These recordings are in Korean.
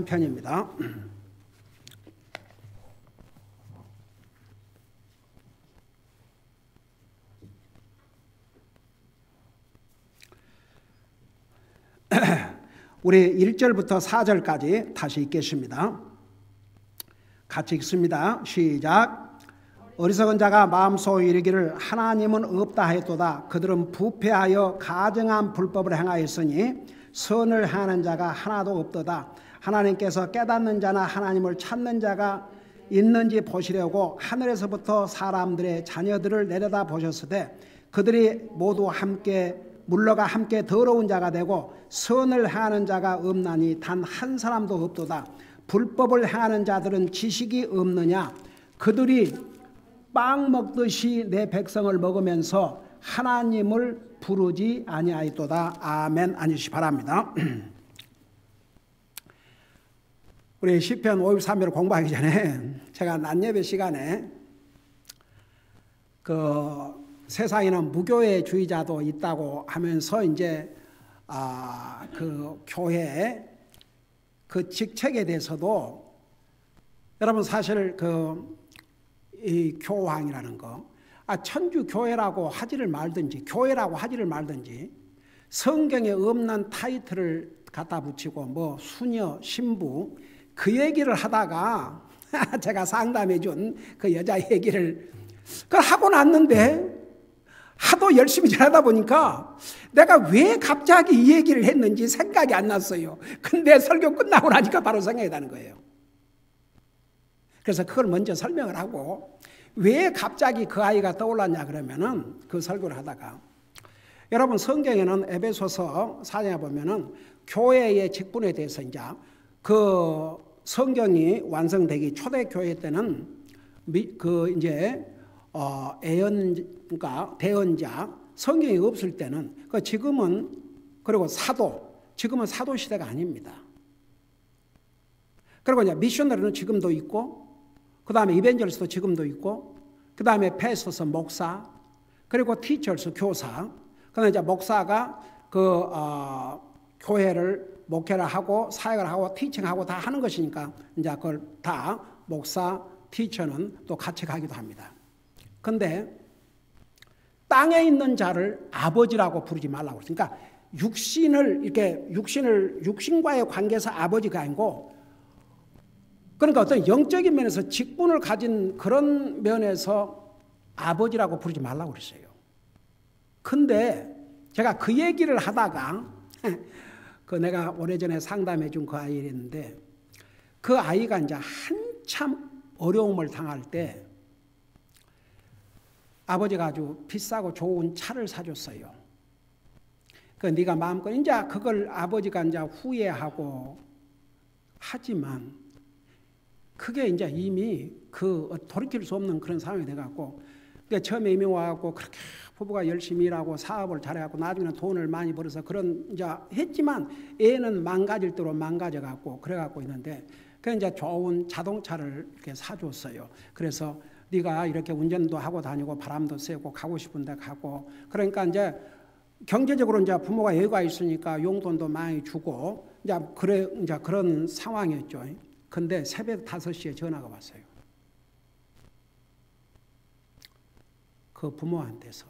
편입니다. 우리 1절부터 4절까지 다시 읽겠습니다. 같이 읽습니다. 시작. 어리석은 자가 마음속에 이르기를 하나님은 없다 하였도다. 그들은 부패하여 가증한 불법을 행하였으니 선을 행하는 자가 하나도 없도다. 하나님께서 깨닫는 자나 하나님을 찾는 자가 있는지 보시려고 하늘에서부터 사람들의 자녀들을 내려다 보셨으되 그들이 모두 함께 물러가 함께 더러운 자가 되고 선을 행하는 자가 없나니 단 한 사람도 없도다. 불법을 행하는 자들은 지식이 없느냐? 그들이 빵 먹듯이 내 백성을 먹으면서 하나님을 부르지 아니하였도다. 아멘. 앉으시 바랍니다. 우리 시편 53편을 공부하기 전에 제가 낮 예배 시간에 세상에는 무교회주의자도 있다고 하면서 이제 그 교회 그 직책에 대해서도 여러분 사실 이 교황이라는 거 천주 교회라고 하지를 말든지 교회라고 하지를 말든지 성경에 없는 타이틀을 갖다 붙이고 뭐 수녀 신부 그 얘기를 하다가 제가 상담해 준 그 여자 얘기를 그걸 하고 났는데 하도 열심히 전하다 보니까 내가 왜 갑자기 이 얘기를 했는지 생각이 안 났어요. 근데 설교 끝나고 나니까 바로 생각이 나는 거예요. 그래서 그걸 먼저 설명을 하고 왜 갑자기 그 아이가 떠올랐냐 그러면은 그 설교를 하다가 여러분 성경에는 에베소서 4장에 보면은 교회의 직분에 대해서 이제 그 성경이 완성되기 초대교회 때는 그러니까 대언자 성경이 없을 때는 지금은 그리고 지금은 사도 시대가 아닙니다. 그리고 이제 미셔너리는 지금도 있고 그 다음에 이벤젤리스트도 지금도 있고 그 다음에 패스터스 목사 그리고 티처스 교사 그다음에 이제 목사가 교회를 목회를 하고 사역을 하고 티칭하고 다 하는 것이니까 이제 그걸 다 목사 티처는 또 같이 가기도 합니다. 근데 땅에 있는 자를 아버지라고 부르지 말라고 그러니까 육신과의 관계에서 아버지가 아니고 그러니까 어떤 영적인 면에서 직분을 가진 그런 면에서 아버지라고 부르지 말라고 그랬어요. 근데 제가 그 얘기를 하다가 내가 오래전에 상담해 준 그 아이였는데 그 아이가 이제 한참 어려움을 당할 때 아버지가 아주 비싸고 좋은 차를 사줬어요. 네가 마음껏 이제 그걸 아버지가 이제 후회하고 하지만 그게 이제 이미 돌이킬 수 없는 그런 상황이 돼갖고 그러니까 처음에 이미 와갖고 그렇게 부부가 열심히 일하고 사업을 잘해갖고 나중에는 돈을 많이 벌어서 그런 이제 했지만 애는 망가질 대로 망가져갖고 그래갖고 있는데 그 이제 좋은 자동차를 이렇게 사줬어요. 그래서 네가 이렇게 운전도 하고 다니고 바람도 쐬고 가고 싶은데 가고 그러니까 이제 경제적으로 이제 부모가 여유가 있으니까 용돈도 많이 주고 이제 그런 상황이었죠. 근데 새벽 5시에 전화가 왔어요. 그 부모한테서.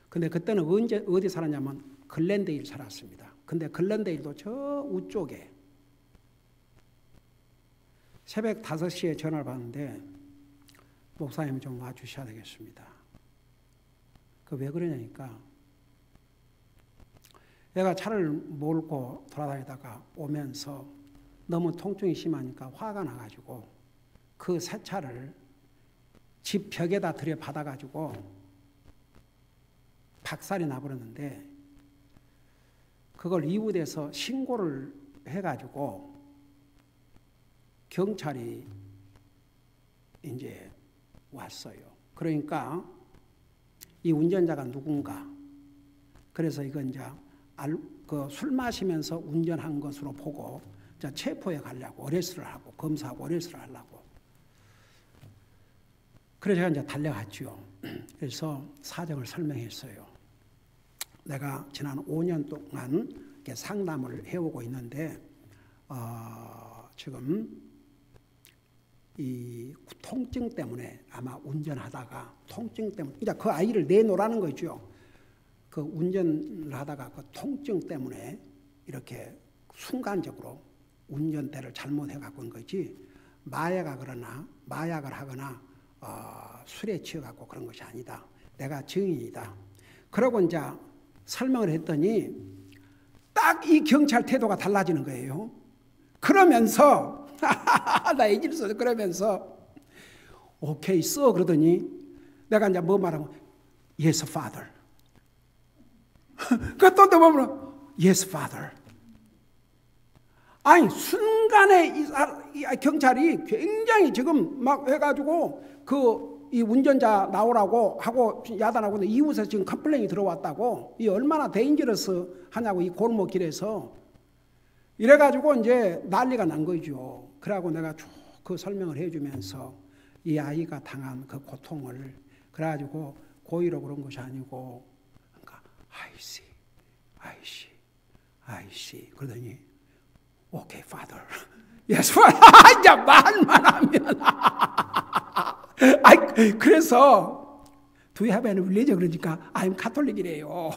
근데 그때는 어디 살았냐면 글랜데일 살았습니다. 근데 글랜데일도 저 우쪽에 새벽 5시에 전화를 받는데 목사님 좀 와주셔야 되겠습니다. 왜 그러냐니까 얘가 차를 몰고 돌아다니다가 오면서 너무 통증이 심하니까 화가 나가지고 그 새 차를 집 벽에다 들여받아가지고 박살이 나버렸는데 그걸 이웃에서 신고를 해가지고 경찰이 이제 왔어요. 그러니까 이 운전자가 누군가 그래서 이건 이제 술 마시면서 운전한 것으로 보고 체포해 가려고 어레스트를 하고 검사하고 어레스트를 하려고 그래서 제가 이제 달려갔죠. 그래서 사정을 설명했어요. 내가 지난 5년 동안 상담을 해오고 있는데 지금 이 통증 때문에 아마 운전하다가 통증 때문에 이제 그 아이를 내놓으라는 거죠. 그 운전을 하다가 그 통증 때문에 이렇게 순간적으로 운전대를 잘못해 갖고 온 거지 마약을 하거나 술에 취해 갖고 그런 것이 아니다. 내가 증인이다. 그러고 이제 설명을 했더니 딱 이 경찰 태도가 달라지는 거예요. 그러면서 나 얘기를 써. 그러면서 오케이 써 그러더니 내가 이제 뭐 말하면 Yes, Father. 그 또 보면 Yes, Father. 아니 순간에 이 경찰이 굉장히 지금 막 해가지고 이 운전자 나오라고 하고 야단하고 이웃에서 지금 컴플레인이 들어왔다고 이 얼마나 데인저러스 하냐고 이 골목길에서 이래가지고 이제 난리가 난 거죠. 그래가지고 내가 쭉 그 설명을 해주면서 이 아이가 당한 그 고통을 그래가지고 고의로 그런 것이 아니고 그러니까 I see 그러더니 오케이 father yes father 이제 말만 하면 그래서 Do you have any religion? 그러니까 I'm Catholic이래요.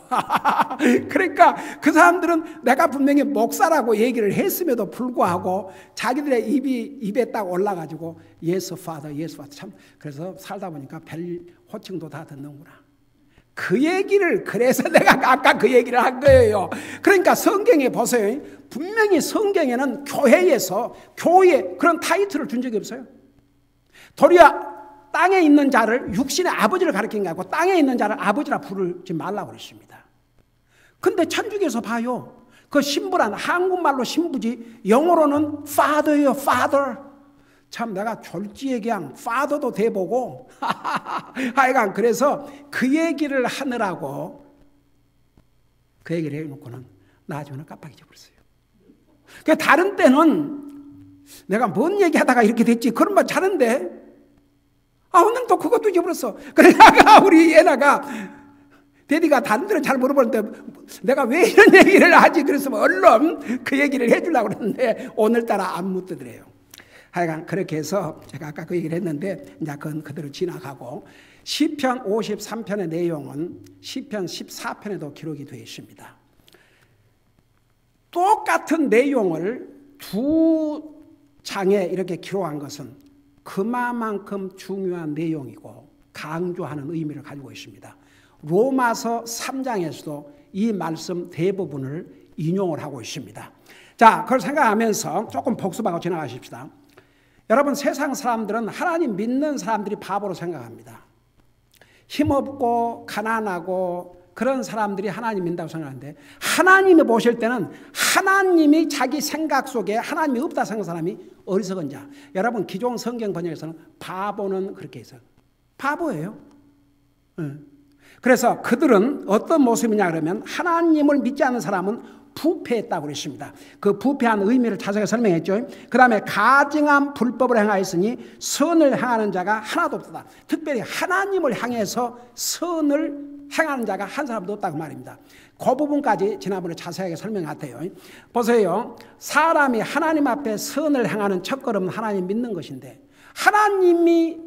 그러니까 그 사람들은 내가 분명히 목사라고 얘기를 했음에도 불구하고 자기들의 입에 딱 올라가지고 Yes, Father, Yes, Father. 참 그래서 살다 보니까 별 호칭도 다 듣는구나. 그 얘기를 그래서 내가 아까 그 얘기를 한 거예요. 그러니까 성경에 보세요. 분명히 성경에는 교회에서 교회 그런 타이틀을 준 적이 없어요. 도리어 땅에 있는 자를 육신의 아버지를 가리킨 게 아니고 땅에 있는 자를 아버지라 부르지 말라고 그랬습니다. 근데 천주교에서 봐요. 그 신부란 한국말로 신부지 영어로는 father예요. father. 참 내가 졸지에 그냥 father도 돼보고 하여간 그래서 그 얘기를 하느라고 그 얘기를 해놓고는 나중에는 깜빡 잊어버렸어요. 그 다른 때는 내가 뭔 얘기하다가 이렇게 됐지 그런 말 잘하는데 오늘 또 그것도 잊어버렸어. 그러다가 우리 애나가 데디가 다른 데는 잘 물어보는데 내가 왜 이런 얘기를 하지? 그래서 얼른 그 얘기를 해주려고 그랬는데 오늘따라 안 묻더래요. 하여간 그렇게 해서 제가 아까 그 얘기를 했는데 이제 그건 그대로 지나가고 시편 53편의 내용은 시편 14편에도 기록이 되어 있습니다. 똑같은 내용을 두 장에 이렇게 기록한 것은 그만큼 중요한 내용이고 강조하는 의미를 가지고 있습니다. 로마서 3장에서도 이 말씀 대부분을 인용을 하고 있습니다. 자, 그걸 생각하면서 조금 복습하고 지나가십시다. 여러분 세상 사람들은 하나님 믿는 사람들이 바보로 생각합니다. 힘없고 가난하고 그런 사람들이 하나님 믿는다고 생각하는데 하나님이 보실 때는 하나님이 자기 생각 속에 하나님이 없다 생각하는 사람이 어리석은 자. 여러분 기존 성경 번역에서는 바보는 그렇게 해서 바보예요. 그래서 그들은 어떤 모습이냐 그러면 하나님을 믿지 않는 사람은 부패했다고 그랬습니다. 그 부패한 의미를 자세히 설명했죠. 그 다음에 가증한 불법을 행하였으니 선을 행하는 자가 하나도 없다. 특별히 하나님을 향해서 선을 행하는 자가 한 사람도 없다고 말입니다. 그 부분까지 지난번에 자세하게 설명했대요. 보세요. 사람이 하나님 앞에 선을 행하는 첫걸음은 하나님 믿는 것인데 하나님이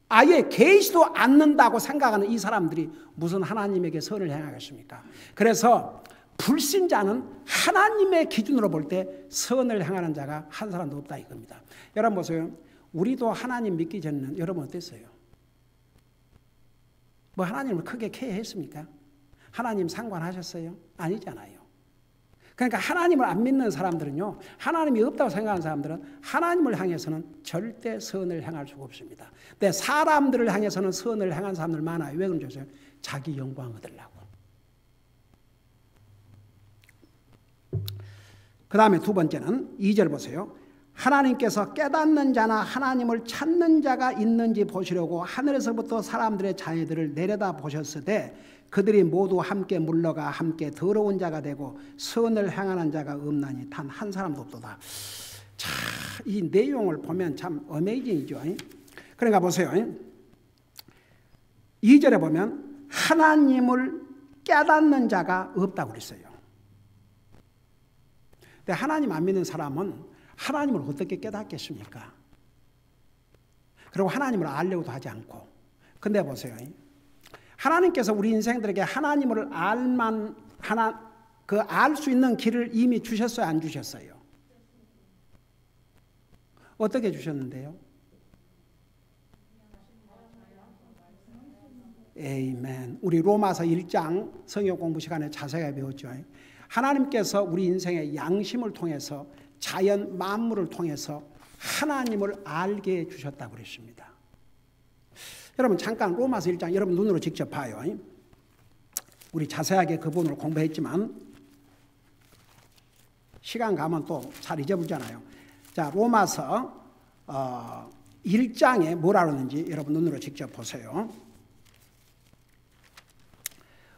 아예 계시도 않는다고 생각하는 이 사람들이 무슨 하나님에게 선을 행하겠습니까? 그래서 불신자는 하나님의 기준으로 볼 때 선을 행하는 자가 한 사람도 없다 이겁니다. 여러분 보세요. 우리도 하나님 믿기 전에는 여러분 어땠어요? 뭐 하나님을 크게 케어했습니까? 하나님 상관하셨어요? 아니잖아요. 그러니까 하나님을 안 믿는 사람들은요. 하나님이 없다고 생각하는 사람들은 하나님을 향해서는 절대 선을 행할 수가 없습니다. 근데 사람들을 향해서는 선을 행한 사람들 많아요. 왜 그런지 아세요? 자기 영광 얻으려고. 그 다음에 두 번째는 2절 보세요. 하나님께서 깨닫는 자나 하나님을 찾는 자가 있는지 보시려고 하늘에서부터 사람들의 자녀들을 내려다 보셨으되 그들이 모두 함께 물러가 함께 더러운 자가 되고 선을 행하는 자가 없나니 단 한 사람도 없도다. 자, 이 내용을 보면 참 어메이징이죠. 그러니까 보세요. 2절에 보면 하나님을 깨닫는 자가 없다고 그랬어요. 근데 하나님 안 믿는 사람은 하나님을 어떻게 깨닫겠습니까? 그리고 하나님을 알려고도 하지 않고. 근데 보세요. 하나님께서 우리 인생들에게 하나님을 알 수 있는 길을 이미 주셨어요, 안 주셨어요? 어떻게 주셨는데요? 에이멘. 우리 로마서 1장 성경 공부 시간에 자세하게 배웠죠. 하나님께서 우리 인생의 양심을 통해서 자연 만물을 통해서 하나님을 알게 해주셨다고 그랬습니다. 여러분 잠깐 로마서 1장 여러분 눈으로 직접 봐요. 우리 자세하게 그 부분을 공부했지만 시간 가면 또 잘 잊어버리잖아요. 자, 로마서 1장에 뭐라 그러는지 여러분 눈으로 직접 보세요.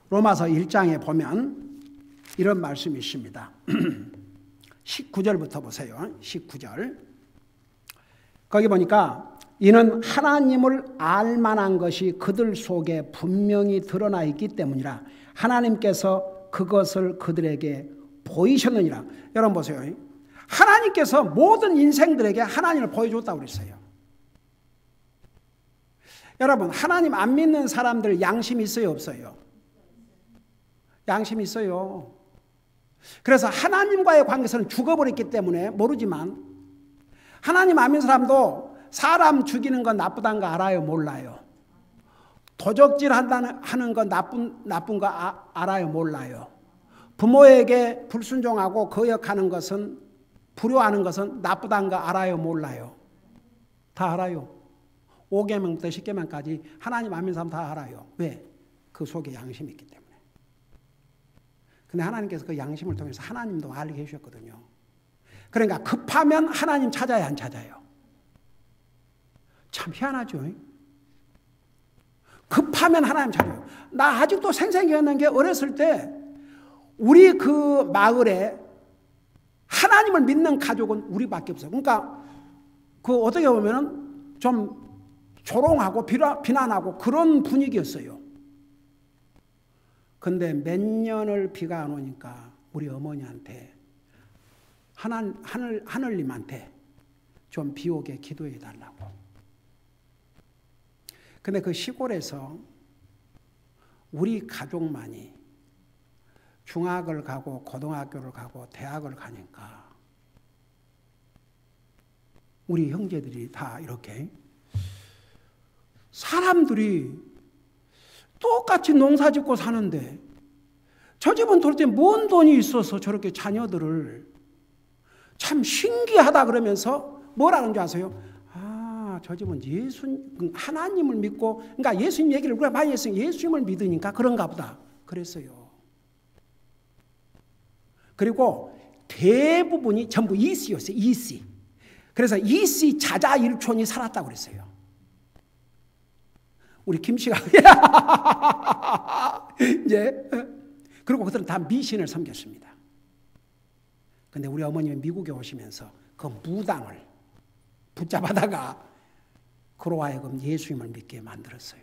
로마서 1장에 보면 이런 말씀이 있습니다. 19절부터 보세요. 19절. 거기 보니까 이는 하나님을 알만한 것이 그들 속에 분명히 드러나 있기 때문이라 하나님께서 그것을 그들에게 보이셨느니라. 여러분 보세요. 하나님께서 모든 인생들에게 하나님을 보여줬다고 그랬어요. 여러분 하나님 안 믿는 사람들 양심 있어요, 없어요? 양심 있어요. 그래서 하나님과의 관계에서는 죽어버렸기 때문에 모르지만 하나님 안 믿는 사람도 사람 죽이는 건 나쁘다는 거 알아요, 몰라요? 도적질 하는 건 나쁜 거 알아요, 몰라요? 부모에게 불순종하고 거역하는 것은 불효하는 것은 나쁘다는 거 알아요, 몰라요? 다 알아요. 5계명부터 10계명까지 하나님 안 믿는 사람 다 알아요. 왜? 그 속에 양심이 있기 때문에. 근데 하나님께서 그 양심을 통해서 하나님도 알게 해주셨거든요. 그러니까 급하면 하나님 찾아야 안 찾아요? 참 희한하죠. 급하면 하나님 찾아요. 나 아직도 생생기억나는 게 어렸을 때 우리 그 마을에 하나님을 믿는 가족은 우리밖에 없어요. 그러니까 그 어떻게 보면은 좀 조롱하고 비난하고 그런 분위기였어요. 근데 몇 년을 비가 안 오니까 우리 어머니한테 하늘님한테 좀 비 오게 기도해 달라고. 근데 그 시골에서 우리 가족만이 중학을 가고 고등학교를 가고 대학을 가니까 우리 형제들이 다 이렇게 사람들이 똑같이 농사 짓고 사는데 저 집은 도대체 뭔 돈이 있어서 저렇게 자녀들을 참 신기하다 그러면서 뭐라는 줄 아세요? 아, 저 집은 하나님을 믿고, 그러니까 예수님 얘기를 우리가 많이 했으니 예수님을 믿으니까 그런가 보다 그랬어요. 그리고 대부분이 전부 이씨였어요. 이씨. 그래서 이씨 자자 일촌이 살았다고 그랬어요. 우리 김씨가 이제 그리고 그들은 다 미신을 섬겼습니다. 근데 우리 어머님이 미국에 오시면서 그 무당을 붙잡아다가 그로 하여금 예수님을 믿게 만들었어요.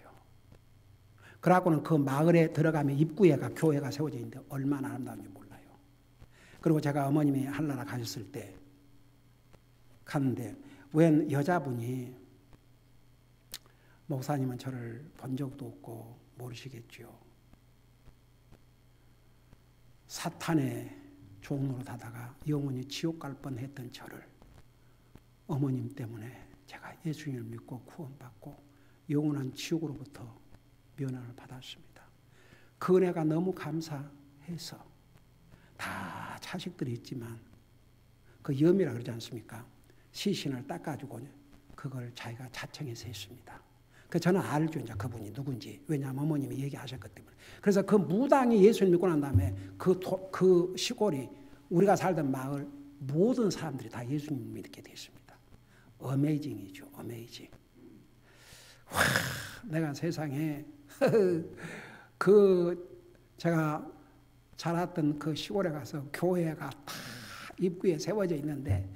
그러고는 그 마을에 들어가면 입구에가 교회가 세워져 있는데 얼마나 아름다운지 몰라요. 그리고 제가 어머님이 한나라 가셨을 때 갔는데 웬 여자분이 목사님은 저를 본 적도 없고 모르시겠죠. 사탄의 종로로 다다가 영원히 지옥 갈 뻔했던 저를 어머님 때문에 제가 예수님을 믿고 구원받고 영원한 지옥으로부터 면허를 받았습니다. 그 은혜가 너무 감사해서 다 자식들이 있지만 그 염이라 그러지 않습니까? 시신을 닦아주고 그걸 자기가 자청해서 했습니다. 그 저는 알죠, 이제 그분이 누군지. 왜냐하면 어머님이 얘기하셨기 때문에. 그래서 그 무당이 예수님 믿고 난 다음에 그 시골이 우리가 살던 마을 모든 사람들이 다 예수님 믿게 됐습니다. 어메이징이죠, 어메이징. 와, 내가 세상에 제가 자랐던 그 시골에 가서 교회가 다 입구에 세워져 있는데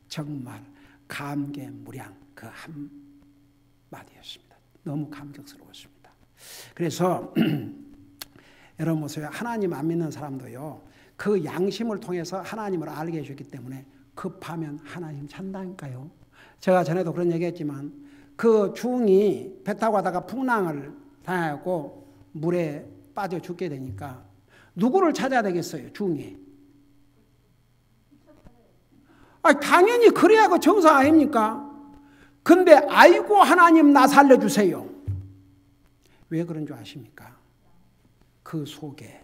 정말 감개무량 그 한마디였습니다. 너무 감격스러웠습니다. 그래서 여러분 보세요. 하나님 안 믿는 사람도요. 그 양심을 통해서 하나님을 알게 해주셨기 때문에 급하면 하나님 찬다니까요. 제가 전에도 그런 얘기했지만 그 중이 배 타고 가다가 풍랑을 당하고 물에 빠져 죽게 되니까 누구를 찾아야 되겠어요? 중이. 당연히 그래야 그 정상 아닙니까? 근데 아이고 하나님 나 살려주세요. 왜 그런 줄 아십니까? 그 속에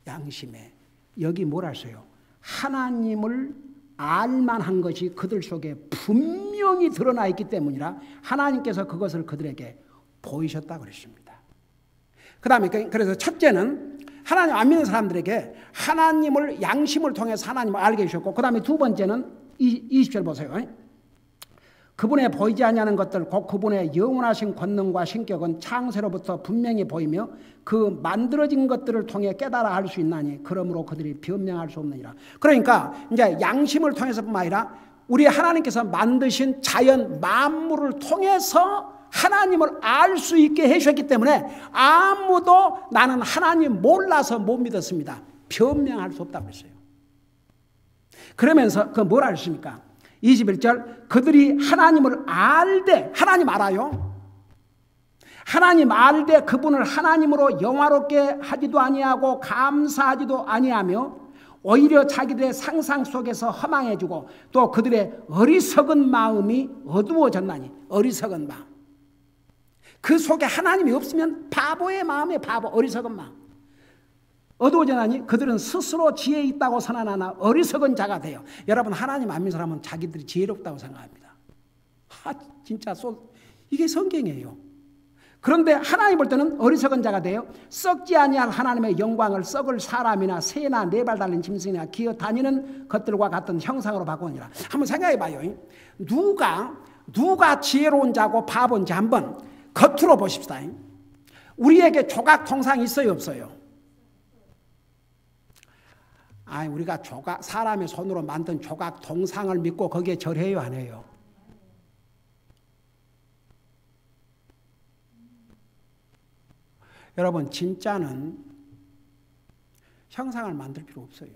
양심에 여기 뭐라 했어요? 하나님을 알만한 것이 그들 속에 분명히 드러나 있기 때문이라 하나님께서 그것을 그들에게 보이셨다 그랬습니다. 그 다음에 그래서 첫째는 하나님 안 믿는 사람들에게 하나님을 양심을 통해서 하나님을 알게 해주셨고, 그 다음에 두 번째는 20절 보세요. 그분의 보이지 아니하는 것들 곧 그분의 영원하신 권능과 신격은 창세로부터 분명히 보이며 그 만들어진 것들을 통해 깨달아 알 수 있나니 그러므로 그들이 변명할 수 없느니라. 그러니까 이제 양심을 통해서뿐만 아니라 우리 하나님께서 만드신 자연 만물을 통해서 하나님을 알 수 있게 해주셨기 때문에 아무도 나는 하나님 몰라서 못 믿었습니다. 변명할 수 없다고 했어요. 그러면서 그 뭐라 했습니까? 21절 그들이 하나님을 알되, 하나님 알아요. 하나님 알되 그분을 하나님으로 영화롭게 하지도 아니하고 감사하지도 아니하며 오히려 자기들의 상상 속에서 허망해지고 또 그들의 어리석은 마음이 어두워졌나니, 어리석은 마음. 그 속에 하나님이 없으면 바보의 마음에 바보, 어리석은 마음. 어두워져나니 그들은 스스로 지혜 있다고 선언하나 어리석은 자가 돼요. 여러분 하나님 안 믿는 사람은 자기들이 지혜롭다고 생각합니다. 진짜 이게 성경이에요. 그런데 하나님 볼 때는 어리석은 자가 돼요. 썩지 아니할 하나님의 영광을 썩을 사람이나 새나 네 발 달린 짐승이나 기어 다니는 것들과 같은 형상으로 바꾸니라. 한번 생각해 봐요. 누가 지혜로운 자고 바본지 한번 겉으로 보십시다. 우리에게 조각 통상이 있어요, 없어요? 우리가 사람의 손으로 만든 조각 동상을 믿고 거기에 절해요, 안 해요? 여러분 진짜는 형상을 만들 필요 없어요.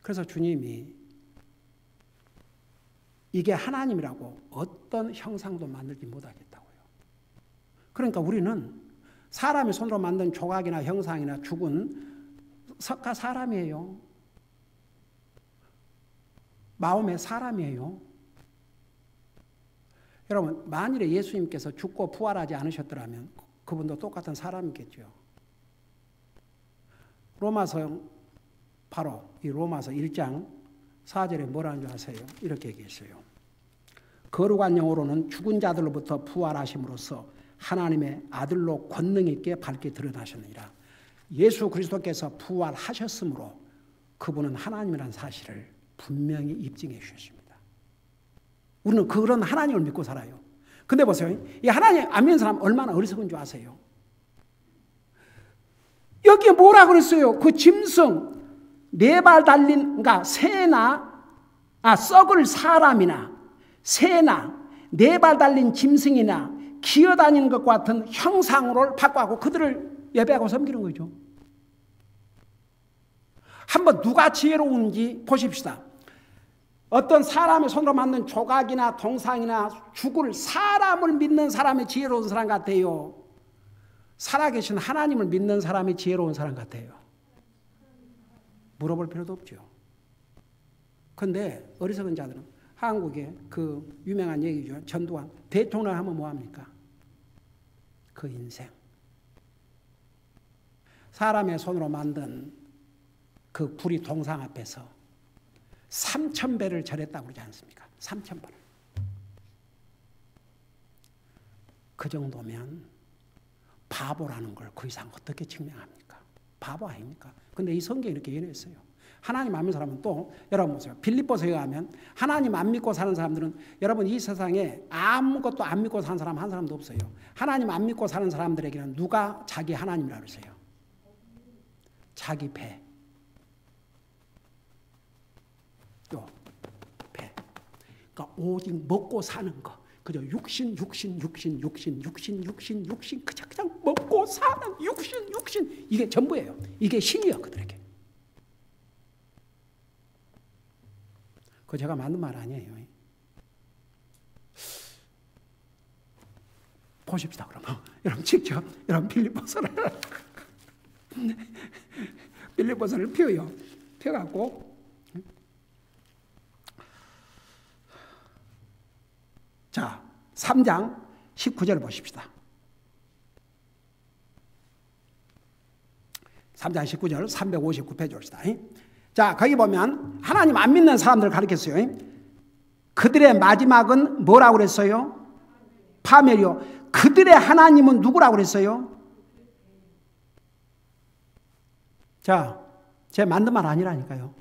그래서 주님이 이게 하나님이라고 어떤 형상도 만들지 못하겠다고요. 그러니까 우리는 사람의 손으로 만든 조각이나 형상이나 죽은 석가 사람이에요. 마음의 사람이에요. 여러분 만일에 예수님께서 죽고 부활하지 않으셨더라면 그분도 똑같은 사람이겠죠. 로마서 바로 이 로마서 1장 4절에 뭐라는 줄 아세요? 이렇게 얘기했어요. 거룩한 영으로는 죽은 자들로부터 부활하심으로써 하나님의 아들로 권능 있게 밝게 드러나셨느니라. 예수 그리스도께서 부활하셨으므로 그분은 하나님이라는 사실을 분명히 입증해 주셨습니다. 우리는 그런 하나님을 믿고 살아요. 근데 보세요. 이 하나님 안 믿는 사람 얼마나 어리석은 줄 아세요? 여기에 뭐라 그랬어요? 그 짐승 네 발 달린, 그러니까 썩을 사람이나 새나 네 발 달린 짐승이나 기어다니는 것과 같은 형상으로 바꿔하고 그들을 예배하고 섬기는 거죠. 한번 누가 지혜로운지 보십시다. 어떤 사람의 손으로 만든 조각이나 동상이나 죽을 사람을 믿는 사람이 지혜로운 사람 같아요? 살아계신 하나님을 믿는 사람이 지혜로운 사람 같아요? 물어볼 필요도 없죠. 그런데 어리석은 자들은 한국의 그 유명한 얘기죠. 전두환 대통령 하면 뭐합니까? 그 인생. 사람의 손으로 만든 그 구리 동상 앞에서 3,000배를 절했다고 그러지 않습니까? 3,000배를. 그 정도면 바보라는 걸 그 이상 어떻게 증명합니까? 바보 아닙니까? 근데 이 성경이 이렇게 얘기했어요. 하나님 안 믿는 사람은 또 여러분 보세요. 빌립보서에 가면 하나님 안 믿고 사는 사람들은 여러분 이 세상에 아무것도 안 믿고 사는 사람 한 사람도 없어요. 하나님 안 믿고 사는 사람들에게는 누가 자기 하나님이라고 그러세요? 자기 배. 요 배. 그러니까 오직 먹고 사는 거. 그저 육신 그냥 먹고 사는 육신 이게 전부예요. 이게 신이요 그들에게. 그거 제가 만든 말 아니에요. 보십시다, 그러면. 여러분, 직접, 여러분, 빌립보서를 펴요. 펴갖고, 자, 3장 19절 보십시다. 3장 19절 359페이지 봅시다. 자, 거기 보면 하나님 안 믿는 사람들을 가르쳤어요. 그들의 마지막은 뭐라고 그랬어요? 파멸이요. 그들의 하나님은 누구라고 그랬어요? 자, 제 만든 말 아니라니까요.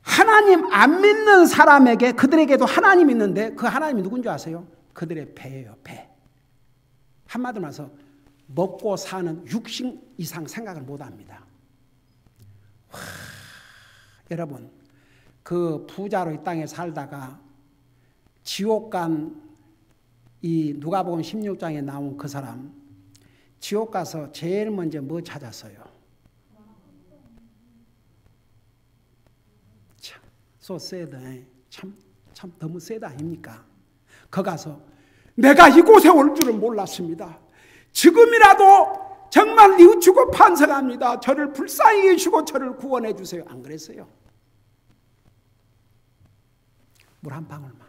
하나님 안 믿는 사람에게, 그들에게도 하나님이 있는데 그 하나님이 누군지 아세요? 그들의 배예요, 배. 한마디로 말해서 먹고 사는 육신 이상 생각을 못합니다. 여러분, 그 부자로 이 땅에 살다가 지옥 간 이 누가복음 16장에 나온 그 사람, 지옥 가서 제일 먼저 뭐 찾았어요? 참, so sad. 참 너무 sad 아닙니까? 거 가서 내가 이곳에 올 줄은 몰랐습니다. 지금이라도 정말 뉘우치고 반성합니다. 저를 불쌍히 여기시고 저를 구원해 주세요. 안 그랬어요? 물 한 방울만.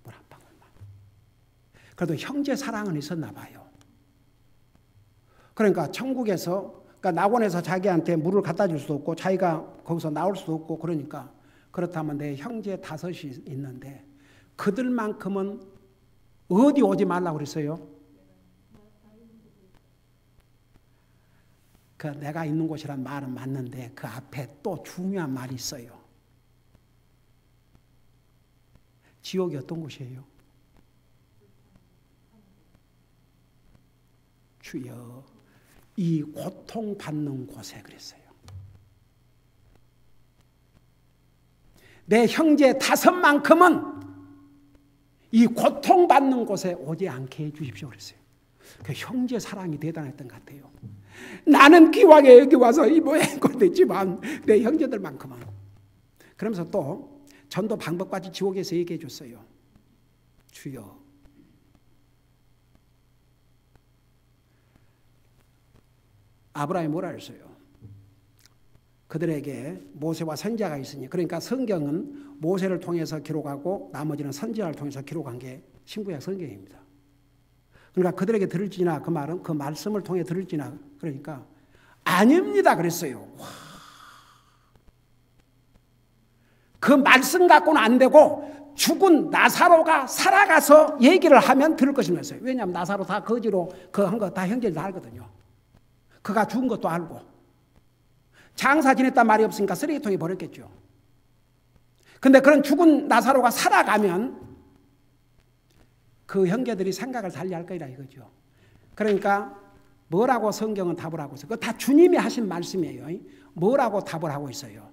물 한 방울만. 그래도 형제 사랑은 있었나 봐요. 그러니까 천국에서, 그러니까 낙원에서 자기한테 물을 갖다 줄 수도 없고 자기가 거기서 나올 수도 없고, 그러니까 그렇다면 내 형제 5이 있는데 그들만큼은 어디 오지 말라고 그랬어요? 그 내가 있는 곳이란 말은 맞는데 그 앞에 또 중요한 말이 있어요. 지옥이 어떤 곳이에요? 주여, 이 고통받는 곳에 그랬어요. 내 형제 5만큼은 이 고통받는 곳에 오지 않게 해주십시오 그랬어요. 그 형제 사랑이 대단했던 것 같아요. 나는 기왕에 여기 와서 이 모양꼴 됐지만 내 형제들만큼은. 그러면서 또 전도 방법까지 지옥에서 얘기해 줬어요. 주여, 아브라함이 뭐라 했어요? 그들에게 모세와 선지자가 있으니, 그러니까 성경은 모세를 통해서 기록하고 나머지는 선지자를 통해서 기록한 게 신구약 성경입니다. 그러니까 그들에게 들을지나, 그 말은 그 말씀을 통해 들을지나, 그러니까 아닙니다 그랬어요. 와. 그 말씀 갖고는 안 되고 죽은 나사로가 살아가서 얘기를 하면 들을 것이면서요. 왜냐하면 나사로 다 거지로 그 한 거 다 형제들 다 알거든요. 그가 죽은 것도 알고. 장사 지냈단 말이 없으니까 쓰레기통에 버렸겠죠. 근데 그런 죽은 나사로가 살아가면 그 형제들이 생각을 달리할 거이라 이거죠. 그러니까 뭐라고 성경은 답을 하고 있어요? 그거 다 주님이 하신 말씀이에요. 뭐라고 답을 하고 있어요?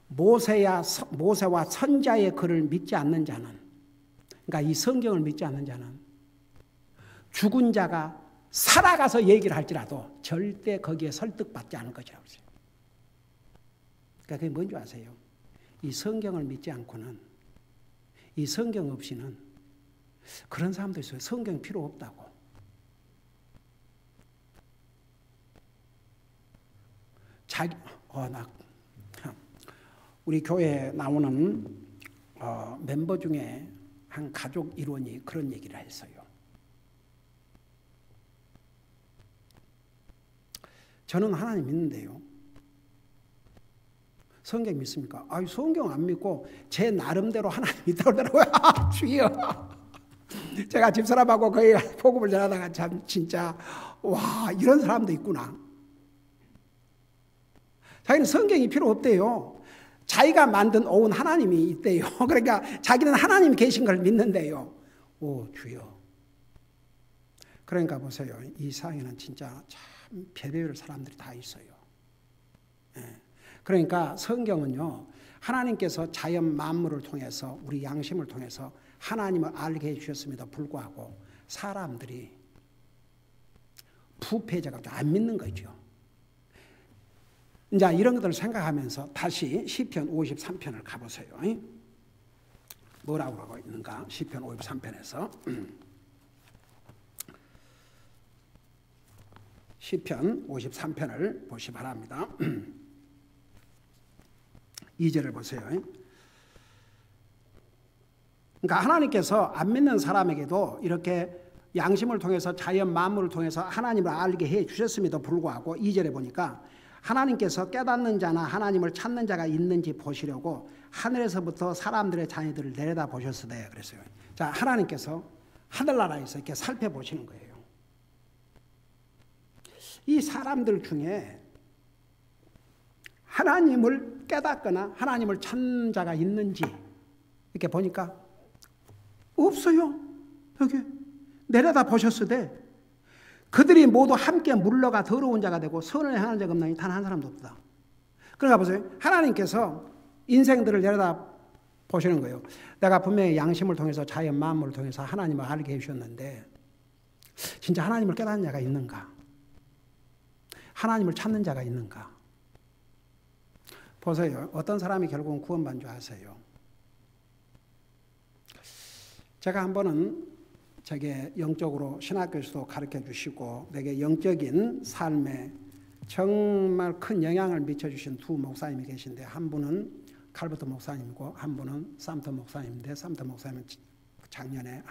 모세와 선지자의 글을 믿지 않는 자는, 그러니까 이 성경을 믿지 않는 자는 죽은 자가 살아가서 얘기를 할지라도 절대 거기에 설득받지 않을 것이라고 했어요. 그러니까 그게 뭔지 아세요? 이 성경을 믿지 않고는, 이 성경 없이는 그런 사람도 있어요. 성경 필요 없다고. 우리 교회에 나오는 멤버 중에 한 가족 일원이 그런 얘기를 했어요. 저는 하나님 믿는데요. 성경 믿습니까? 아유, 성경 안 믿고 제 나름대로 하나님 믿다고 그러더라고요. 주여. 제가 집사람하고 거의 복음을 전하다가 참 진짜 와, 이런 사람도 있구나. 자기는 성경이 필요 없대요. 자기가 만든 온 하나님이 있대요. 그러니까 자기는 하나님이 계신 걸 믿는데요. 오, 주여. 그러니까 보세요. 이 세상에는 진짜 참 별의별 사람들이 다 있어요. 예. 그러니까 성경은요, 하나님께서 자연 만물을 통해서, 우리 양심을 통해서 하나님을 알게 해주셨음에도 불구하고 사람들이 부패해져서 안 믿는 거죠. 이제 이런 것들을 생각하면서 다시 시편 53편을 가보세요. 뭐라고 하고 있는가? 시편 53편에서 시편 53편을 보시 바랍니다. 2절을 보세요. 그러니까 하나님께서 안 믿는 사람에게도 이렇게 양심을 통해서 자연 만물을 통해서 하나님을 알게 해 주셨음에도 불구하고 2절에 보니까 하나님께서 깨닫는 자나 하나님을 찾는 자가 있는지 보시려고 하늘에서부터 사람들의 자녀들을 내려다 보셨으되 그랬어요. 자, 하나님께서 하늘나라에서 이렇게 살펴보시는 거예요. 이 사람들 중에 하나님을 깨닫거나 하나님을 찾는 자가 있는지 이렇게 보니까 없어요. 여기 내려다 보셨으되 그들이 모두 함께 물러가 더러운 자가 되고 선을 행하는 자가 없나니 단 한 사람도 없다. 그러니까 보세요. 하나님께서 인생들을 내려다 보시는 거예요. 내가 분명히 양심을 통해서 자연 만물을 통해서 하나님을 알게 해주셨는데 진짜 하나님을 깨닫는 자가 있는가? 하나님을 찾는 자가 있는가? 보세요. 어떤 사람이 결국은 구원받은 줄 아세요? 제가 한 번은 제게 영적으로 신학교에서도 가르쳐 주시고 내게 영적인 삶에 정말 큰 영향을 미쳐주신 두 목사님이 계신데 한 분은 칼버트 목사님이고 한 분은 쌈터 목사님인데 쌈터 목사님은 작년에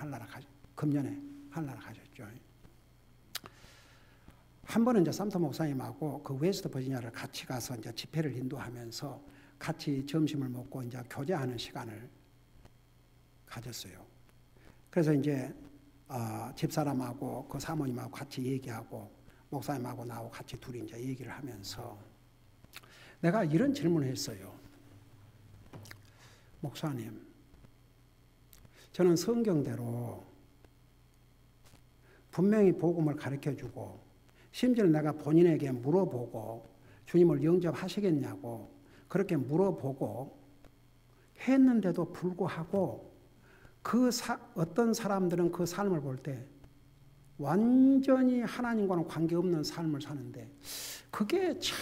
금년에 한나라 가셨죠. 한 번은 이제 쌈터 목사님하고 그 웨스트 버지니아를 같이 가서 이제 집회를 인도하면서 같이 점심을 먹고 이제 교제하는 시간을 가졌어요. 그래서 이제 집사람하고 그 사모님하고 같이 얘기하고 목사님하고 나하고 같이 둘이 이제 얘기를 하면서 내가 이런 질문을 했어요. 목사님, 저는 성경대로 분명히 복음을 가르쳐주고 심지어 내가 본인에게 물어보고 주님을 영접하시겠냐고 그렇게 물어보고 했는데도 불구하고 어떤 사람들은 그 삶을 볼 때 완전히 하나님과는 관계없는 삶을 사는데 그게 참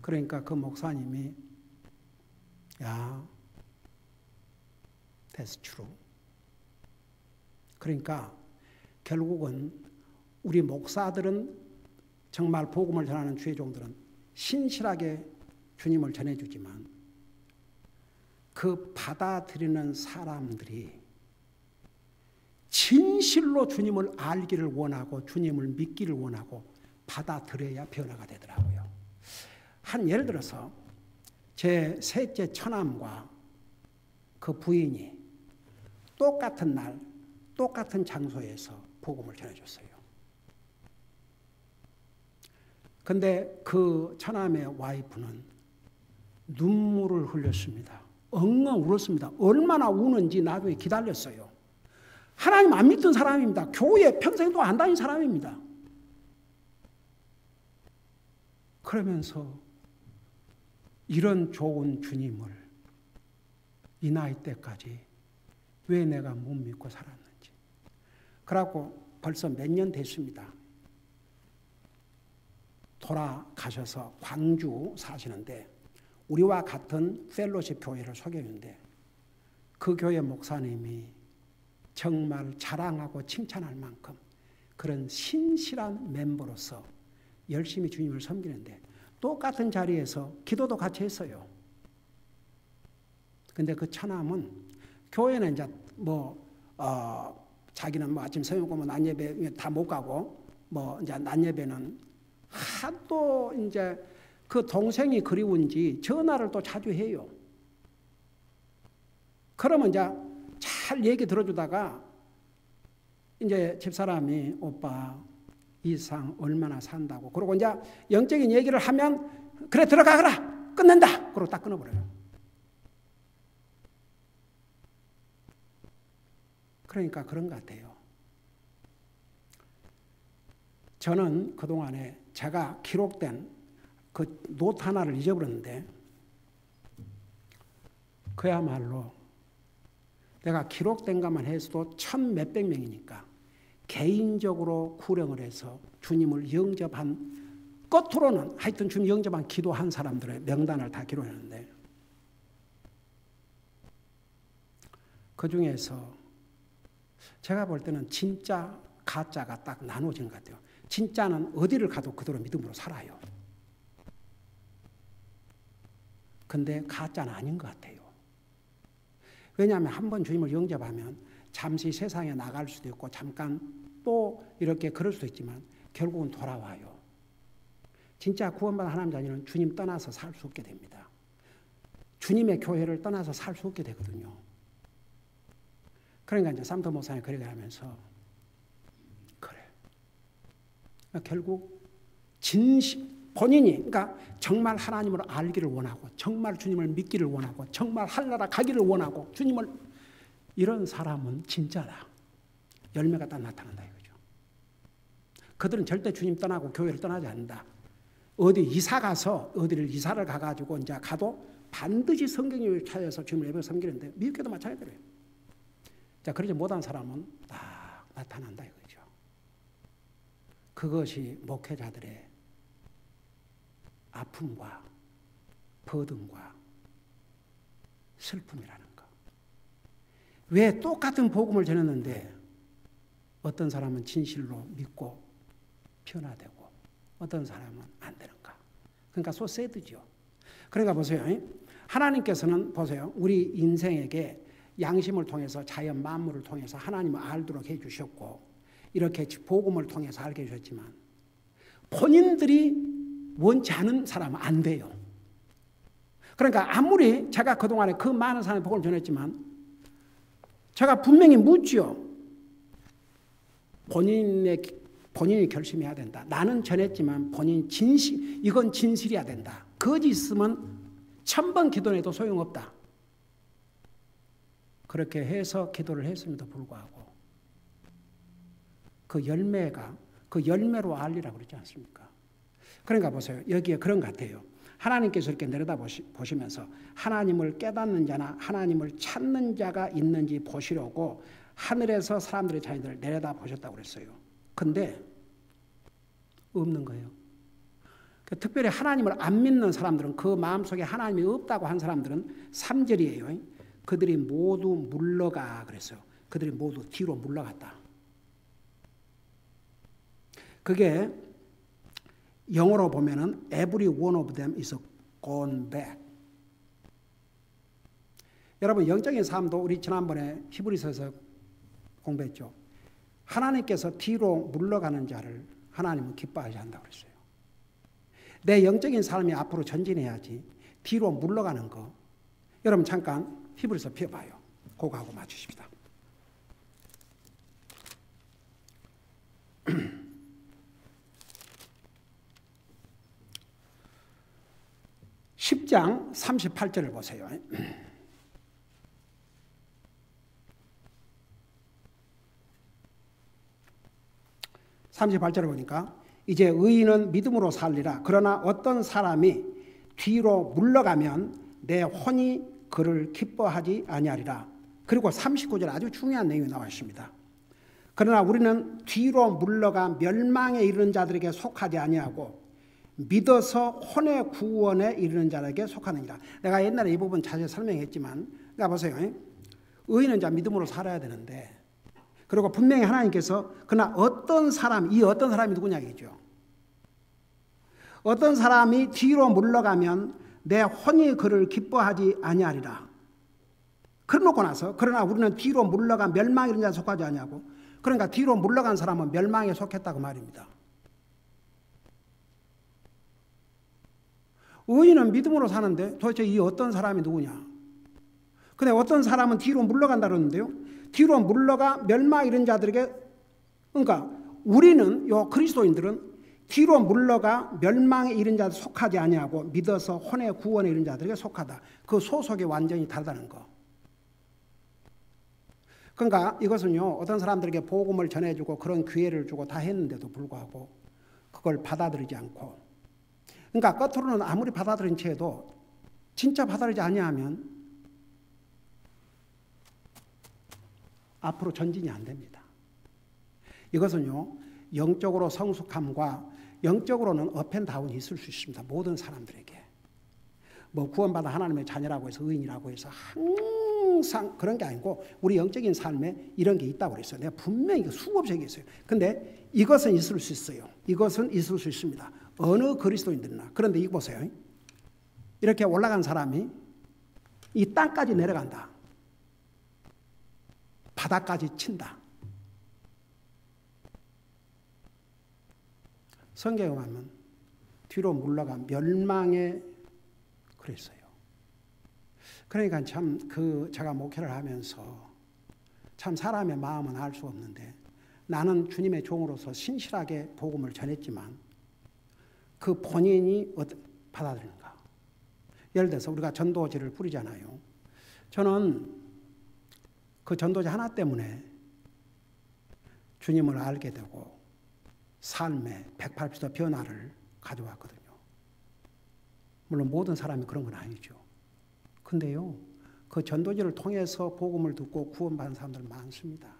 그러니까 그 목사님이 야, that's true. 그러니까 결국은 우리 목사들은 정말 복음을 전하는 주의 종들은 신실하게 주님을 전해주지만 그 받아들이는 사람들이 진실로 주님을 알기를 원하고 주님을 믿기를 원하고 받아들여야 변화가 되더라고요. 예를 들어서 제 셋째 처남과 그 부인이 똑같은 날 똑같은 장소에서 복음을 전해줬어요. 근데 그 처남의 와이프는 눈물을 흘렸습니다. 엉엉 울었습니다. 얼마나 우는지 나중에 기다렸어요. 하나님 안 믿던 사람입니다. 교회 평생도 안 다닌 사람입니다. 그러면서 이런 좋은 주님을 이 나이 때까지 왜 내가 못 믿고 살았는지. 그래갖고 벌써 몇 년 됐습니다. 돌아가셔서 광주 사시는데 우리와 같은 펠로십 교회를 소개했는데 그 교회 목사님이 정말 자랑하고 칭찬할 만큼 그런 신실한 멤버로서 열심히 주님을 섬기는데 똑같은 자리에서 기도도 같이 했어요. 근데 그 처남은 교회는 이제 자기는 아침 새벽 오면 낮 예배 다 못 가고 이제 낮 예배는 하도 이제 그 동생이 그리운지 전화를 또 자주 해요. 그러면 이제 잘 얘기 들어주다가 이제 집사람이 오빠 이 상 얼마나 산다고 그러고 이제 영적인 얘기를 하면 그래 들어가거라 끝낸다 그러고 딱 끊어버려요. 그러니까 그런 것 같아요. 저는 그동안에 제가 기록된 그 노트 하나를 잊어버렸는데 그야말로 내가 기록된 것만 해서도 1,000몇백 명이니까 개인적으로 구령을 해서 주님을 영접한 겉으로는 하여튼 주님 영접한 기도한 사람들의 명단을 다 기록했는데 그 중에서 제가 볼 때는 진짜 가짜가 딱 나눠진 것 같아요. 진짜는 어디를 가도 그대로 믿음으로 살아요. 근데 가짜는 아닌 것 같아요. 왜냐하면 한번 주님을 영접하면 잠시 세상에 나갈 수도 있고 잠깐 또 이렇게 그럴 수도 있지만 결국은 돌아와요. 진짜 구원받은 하나님 자녀는 주님 떠나서 살 수 없게 됩니다. 주님의 교회를 떠나서 살 수 없게 되거든요. 그러니까 이제 삼도 목사님 그렇게 하면서 그래. 결국 본인이 그러니까 정말 하나님을 알기를 원하고 정말 주님을 믿기를 원하고 정말 하늘나라 가기를 원하고 주님을 이런 사람은 진짜다. 열매가 딱 나타난다 이거죠. 그들은 절대 주님 떠나고 교회를 떠나지 않는다. 어디 이사 가서 어디를 이사를 가가지고 이제 가도 반드시 성경을 찾아서 주님을 예배 섬기는데 미국교도 마찬가지예요. 자, 그러지 못한 사람은 딱 나타난다 이거죠. 그것이 목회자들의 아픔과 버든과 슬픔이라는 거. 왜 똑같은 복음을 전했는데 어떤 사람은 진실로 믿고 변화되고 어떤 사람은 안 되는가. 그러니까 소세드죠. 그러니까 보세요. 하나님께서는 보세요. 우리 인생에게 양심을 통해서 자연 만물을 통해서 하나님을 알도록 해주셨고 이렇게 복음을 통해서 알게 해주셨지만 본인들이 원치 않은 사람은 안 돼요. 그러니까 아무리 제가 그동안에 그 많은 사람의 복음을 전했지만 제가 분명히 묻지요. 본인이 결심해야 된다. 나는 전했지만 이건 진실이어야 된다. 거짓 있으면 1000번 기도해도 소용없다. 그렇게 해서 기도를 했음에도 불구하고 그 열매로 알리라고 그러지 않습니까? 그러니까 보세요. 여기에 그런 것 같아요. 하나님께서 이렇게 내려다 보시면서 하나님을 깨닫는 자나 하나님을 찾는 자가 있는지 보시려고 하늘에서 사람들의 자녀들을 내려다 보셨다고 그랬어요. 근데 없는 거예요. 특별히 하나님을 안 믿는 사람들은 그 마음속에 하나님이 없다고 한 사람들은 3절이에요. 그들이 모두 물러가 그랬어요. 그들이 모두 뒤로 물러갔다. 그게 영어로 보면은 every one of them is gone back. 여러분 영적인 삶도 우리 지난번에 히브리서에서 공부했죠. 하나님께서 뒤로 물러가는 자를 하나님은 기뻐하지 않는다고 그랬어요. 내 영적인 삶이 앞으로 전진해야지 뒤로 물러가는 거. 여러분 잠깐 히브리서 펴봐요. 그거하고 맞추십시다. 10장 38절을 보세요. (38절을) 보니까 이제 의인은 믿음으로 살리라. 그러나 어떤 사람이 뒤로 물러가면 내 혼이 그를 기뻐하지 아니하리라. 그리고 39절 아주 중요한 내용이 나와 있습니다. 그러나 우리는 뒤로 물러가 멸망에 이르는 자들에게 속하지 아니하고 믿어서 혼의 구원에 이르는 자에게 속하느니라. 내가 옛날에 이 부분 자세히 설명했지만, 그러니까 보세요. 의인은 자 믿음으로 살아야 되는데, 그리고 분명히 하나님께서 그러나 어떤 사람, 이 어떤 사람이 누구냐 이죠. 어떤 사람이 뒤로 물러가면 내 혼이 그를 기뻐하지 아니하리라. 그러놓고 나서 그러나 우리는 뒤로 물러가 멸망에 이르는 자에 속하지 아니하고, 그러니까 뒤로 물러간 사람은 멸망에 속했다고 말입니다. 의인은 믿음으로 사는데 도대체 이 어떤 사람이 누구냐? 근데 어떤 사람은 뒤로 물러간다 그러는데요. 뒤로 물러가 멸망에 이른 자들에게, 그러니까 우리는 요 그리스도인들은 뒤로 물러가 멸망에 이른 자들 속하지 아니하고 믿어서 혼의 구원에 이른 자들에게 속하다. 그 소속이 완전히 다르다는 거. 그러니까 이것은요, 어떤 사람들에게 복음을 전해주고 그런 기회를 주고 다 했는데도 불구하고 그걸 받아들이지 않고, 그러니까 겉으로는 아무리 받아들인 채도 진짜 받아들이지 아니하면 앞으로 전진이 안 됩니다. 이것은요, 영적으로 성숙함과 영적으로는 업앤다운이 있을 수 있습니다. 모든 사람들에게. 뭐 구원받아 하나님의 자녀라고 해서 의인이라고 해서 항상 그런 게 아니고 우리 영적인 삶에 이런 게 있다고 그랬어요. 내가 분명히 수없이 얘기했어요. 근데 이것은 있을 수 있어요. 이것은 있을 수 있습니다. 어느 그리스도인들이나. 그런데 이거 보세요. 이렇게 올라간 사람이 이 땅까지 내려간다. 바닥까지 친다. 성경에 보면 뒤로 물러가 멸망에 그랬어요. 그러니까 참 제가 목회를 하면서 참 사람의 마음은 알 수 없는데 나는 주님의 종으로서 신실하게 복음을 전했지만 그 본인이 어떻게 받아들이는가. 예를 들어서 우리가 전도지를 뿌리잖아요. 저는 그 전도지 하나 때문에 주님을 알게 되고 삶의 180도 변화를 가져왔거든요. 물론 모든 사람이 그런 건 아니죠. 근데요, 그 전도지를 통해서 복음을 듣고 구원받은 사람들 많습니다.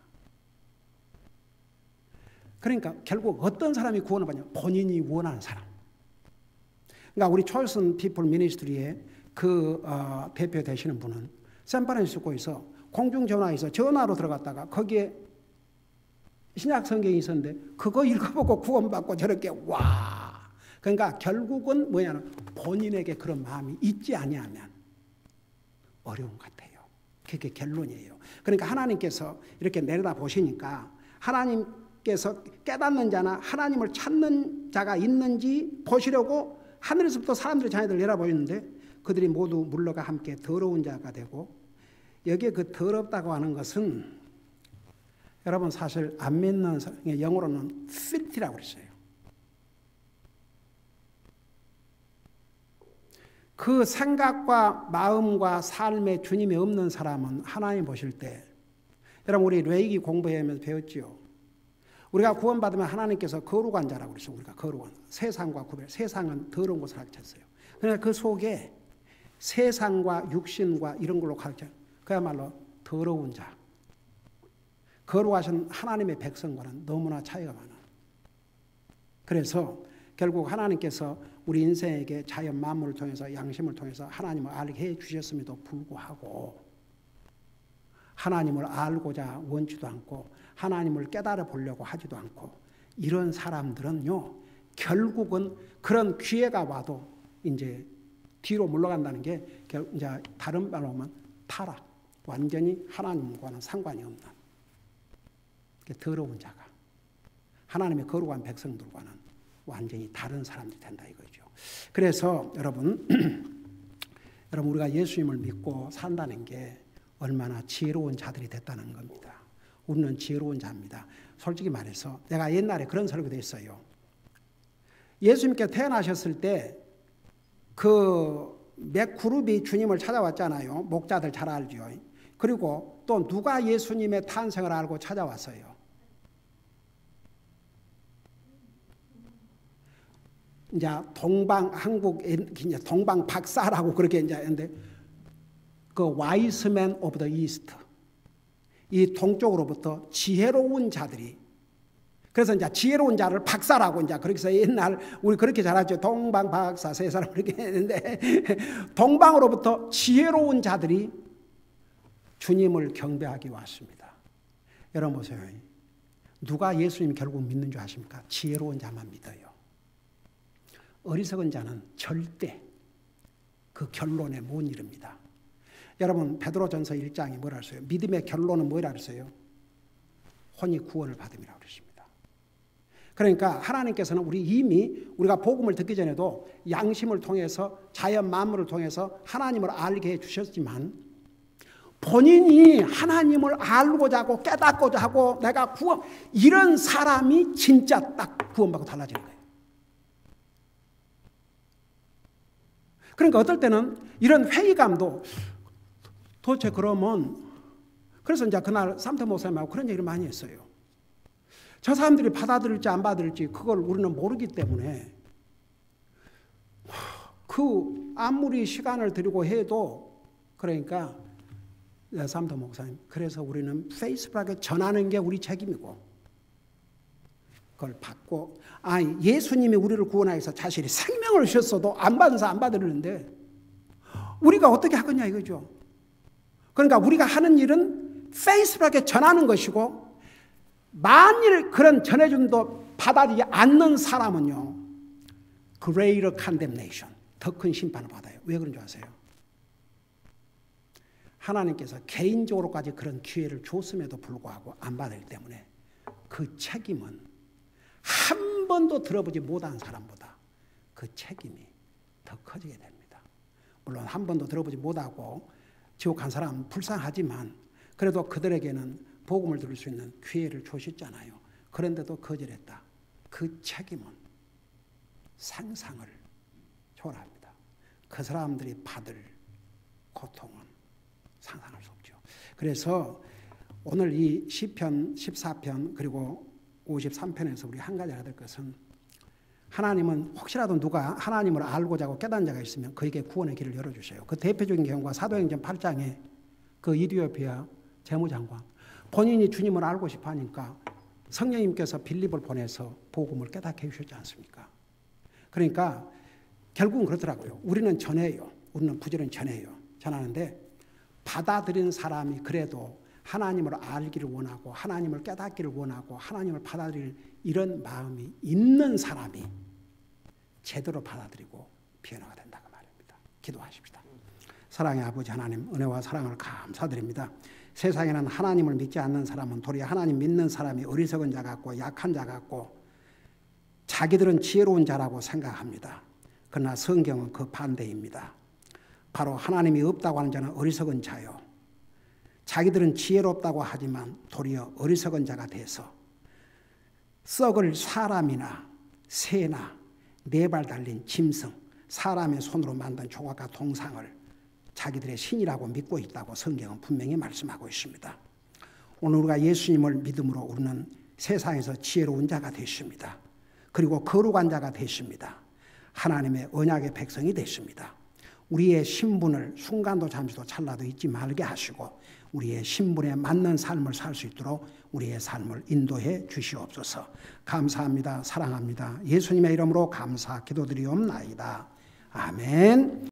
그러니까 결국 어떤 사람이 구원을 받냐? 본인이 원하는 사람. 그러니까 우리 초이스 피플 미니스트리의 대표 되시는 분은 샌프란시스코에서 공중전화에서 전화로 들어갔다가 거기에 신약 성경이 있었는데 그거 읽어보고 구원받고 저렇게 와. 그러니까 결국은 뭐냐면 본인에게 그런 마음이 있지 아니하면 어려운 것 같아요. 그게 결론이에요. 그러니까 하나님께서 이렇게 내려다 보시니까 하나님께서 깨닫는 자나 하나님을 찾는 자가 있는지 보시려고 하늘에서부터 사람들의 자녀들 내려보였는데 그들이 모두 물러가 함께 더러운 자가 되고 여기에 그 더럽다고 하는 것은 여러분 사실 안 믿는 사람의 영어로는 filthy라고 그랬어요. 그 생각과 마음과 삶에 주님이 없는 사람은 하나님 보실 때 여러분 우리 레이기 공부하면서 배웠지요. 우리가 구원받으면 하나님께서 거룩한 자라고 그랬어요. 우리가 거룩한 세상과 구별. 세상은 더러운 것을 가르쳤어요. 그러니까 그 속에 세상과 육신과 이런 걸로 가르쳐요. 그야말로 더러운 자. 거룩하신 하나님의 백성과는 너무나 차이가 많아요. 그래서 결국 하나님께서 우리 인생에게 자연 만물을 통해서 양심을 통해서 하나님을 알게 해 주셨음에도 불구하고 하나님을 알고자 원치도 않고 하나님을 깨달아 보려고 하지도 않고 이런 사람들은요 결국은 그런 기회가 와도 이제 뒤로 물러간다는 게 이제 다른 말로 하면 타락, 완전히 하나님과는 상관이 없는 더러운 자가 하나님의 거룩한 백성들과는 완전히 다른 사람들이 된다 이거죠. 그래서 여러분 우리가 예수님을 믿고 산다는 게 얼마나 지혜로운 자들이 됐다는 겁니다. 우리는 지혜로운 자입니다. 솔직히 말해서 내가 옛날에 그런 설교도 했어요. 예수님께 태어나셨을 때 그 몇 그룹이 주님을 찾아왔잖아요. 목자들 잘 알죠. 그리고 또 누가 예수님의 탄생을 알고 찾아왔어요. 이제 동방 박사라고 그렇게 이제 했는데 그 wise men of the east 이 동쪽으로부터 지혜로운 자들이 그래서 이제 지혜로운 자를 박사라고 이제 그렇게 해서 옛날 우리 그렇게 잘하죠. 동방 박사 세 사람 그렇게 했는데 동방으로부터 지혜로운 자들이 주님을 경배하기 왔습니다. 여러분 보세요. 누가 예수님 결국 믿는 줄 아십니까? 지혜로운 자만 믿어요. 어리석은 자는 절대 그 결론에 못 이릅니다. 여러분 베드로전서 1장이 뭐라 했어요? 믿음의 결론은 뭐라 했어요? 혼이 구원을 받음이라고 그랬습니다. 그러니까 하나님께서는 우리가 복음을 듣기 전에도 양심을 통해서 자연 만물을 통해서 하나님을 알게 해주셨지만 본인이 하나님을 알고자 하고 깨닫고자 하고 내가 이런 사람이 진짜 딱 구원받고 달라지는 거예요. 그러니까 어떨 때는 이런 회의감도 도대체 그러면 그래서 이제 그날 삼터 목사님하고 그런 얘기를 많이 했어요. 저 사람들이 받아들일지 안 받아들일지 그걸 우리는 모르기 때문에 아무리 시간을 들이고 해도 그러니까 삼터 목사님 그래서 우리는 페이스북에 전하는 게 우리 책임이고 그걸 받고, 예수님이 우리를 구원하여서 자신이 생명을 주셨어도 안 받아서 안 받으려는데 우리가 어떻게 하겠냐 이거죠. 그러니까 우리가 하는 일은 페이스북에 전하는 것이고, 만일 그런 전해줌도 받아들이지 않는 사람은요, greater condemnation, 더 큰 심판을 받아요. 왜 그런 줄 아세요? 하나님께서 개인적으로까지 그런 기회를 줬음에도 불구하고 안 받았기 때문에 그 책임은 한 번도 들어보지 못한 사람보다 그 책임이 더 커지게 됩니다. 물론 한 번도 들어보지 못하고 지옥 간 사람은 불쌍하지만 그래도 그들에게는 복음을 들을 수 있는 기회를 주셨잖아요. 그런데도 거절했다. 그 책임은 상상을 초월합니다. 그 사람들이 받을 고통은 상상할 수 없죠. 그래서 오늘 이 시편 14편 그리고 53편에서 우리 한 가지 알아야 될 것은, 하나님은 혹시라도 누가 하나님을 알고자 하고 깨닫는 자가 있으면 그에게 구원의 길을 열어주셔요. 그 대표적인 경우가 사도행전 8장에 그 이디오피아 재무장관, 본인이 주님을 알고 싶어 하니까 성령님께서 빌립을 보내서 복음을 깨닫게 해주셨지 않습니까? 그러니까 결국은 그렇더라고요. 우리는 전해요. 우리는 부지런히 전하는데 받아들인 사람이 그래도 하나님을 알기를 원하고 하나님을 깨닫기를 원하고 하나님을 받아들일 이런 마음이 있는 사람이 제대로 받아들이고 변화가 된다고 말입니다. 기도하십시다. 사랑의 아버지 하나님, 은혜와 사랑을 감사드립니다. 세상에는 하나님을 믿지 않는 사람은 도리어 하나님 믿는 사람이 어리석은 자 같고 약한 자 같고 자기들은 지혜로운 자라고 생각합니다. 그러나 성경은 그 반대입니다. 바로 하나님이 없다고 하는 자는 어리석은 자요, 자기들은 지혜롭다고 하지만 도리어 어리석은 자가 돼서 썩을 사람이나 새나 네 발 달린 짐승, 사람의 손으로 만든 조각과 동상을 자기들의 신이라고 믿고 있다고 성경은 분명히 말씀하고 있습니다. 오늘 우리가 예수님을 믿음으로 우리는 세상에서 지혜로운 자가 되십니다. 그리고 거룩한 자가 되십니다. 하나님의 언약의 백성이 되십니다. 우리의 신분을 순간도 잠시도 찰나도 잊지 말게 하시고 우리의 신분에 맞는 삶을 살 수 있도록 우리의 삶을 인도해 주시옵소서. 감사합니다. 사랑합니다. 예수님의 이름으로 감사 기도드리옵나이다. 아멘.